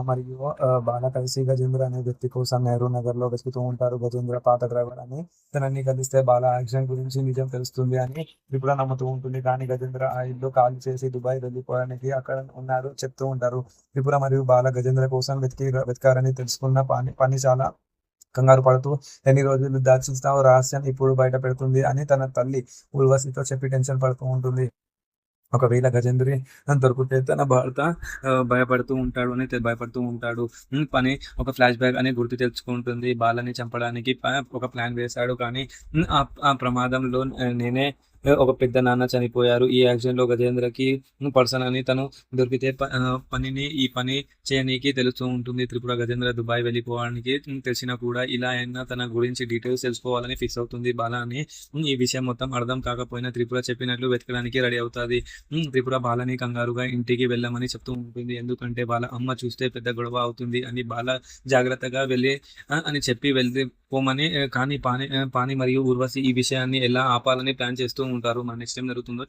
మరియు బాల కలిసి గజేంద్ర అనే వ్యక్తి కోసం నెహ్రూ నగర్ లో వెతుకుతూ ఉంటారు. గజేంద్ర పాత డ్రైవర్ అని, తనని కలిస్తే బాల యాక్సిడెంట్ గురించి నిజం తెలుస్తుంది అని త్రిపుర నమ్ముతూ ఉంటుంది. కానీ గజేంద్ర ఆ ఇల్లు ఖాళీ చేసి దుబాయ్ వెళ్ళిపోవడానికి అక్కడ ఉన్నారు చెప్తూ ఉంటారు. త్రిపుర మరియు బాల గజేంద్ర కోసం వెతకారని తెలుసుకున్న పని చాలా కంగారు పడుతూ, ఎన్ని రోజులు దాచిన రహస్యం ఇప్పుడు బయట పెడుతుంది అని తన తల్లి ఊర్వశితో చెప్పి టెన్షన్ పడుతూ ఉంటుంది. ఒకవేళ గజేంద్రి దొరికితే తన భర్త భయపడుతూ ఉంటాడు. పని ఒక ఫ్లాష్ బ్యాక్ అని గుర్తు తెచ్చుకుంటుంది. బాలని చంపడానికి ఒక ప్లాన్ వేశాడు. కానీ ఆ ప్రమాదంలో నేనే ఒక పెద్ద నాన్న చనిపోయారు. ఈ యాక్సిడెంట్ లో గజేంద్రకి పర్సన్ అని తను దొరికితే ఈ పని చేయనీకి తెలుస్తూ ఉంటుంది. త్రిపుర గజేంద్ర దుబాయ్ వెళ్ళిపోవడానికి తెలిసినా కూడా ఇలా అయినా తన గురించి డీటెయిల్స్ తెలుసుకోవాలని ఫిక్స్ అవుతుంది. బాల అని ఈ విషయం మొత్తం అర్థం కాకపోయినా త్రిపుర చెప్పినట్లు వెతకడానికి రెడీ అవుతుంది. త్రిపుర బాలని కంగారుగా ఇంటికి వెళ్ళమని చెప్తూ ఉంటుంది. ఎందుకంటే వాళ్ళ అమ్మ చూస్తే పెద్ద గొడవ అవుతుంది అని బాల జాగ్రత్తగా వెళ్ళి అని చెప్పి వెళ్తే పోమని. కానీ పాని మరియు ఊర్వశి ఈ విషయాన్ని ఎలా ఆపాలని ప్లాన్ చేస్తూ ఉంటారు. మన నెక్స్ట్ ఏం జరుగుతుందో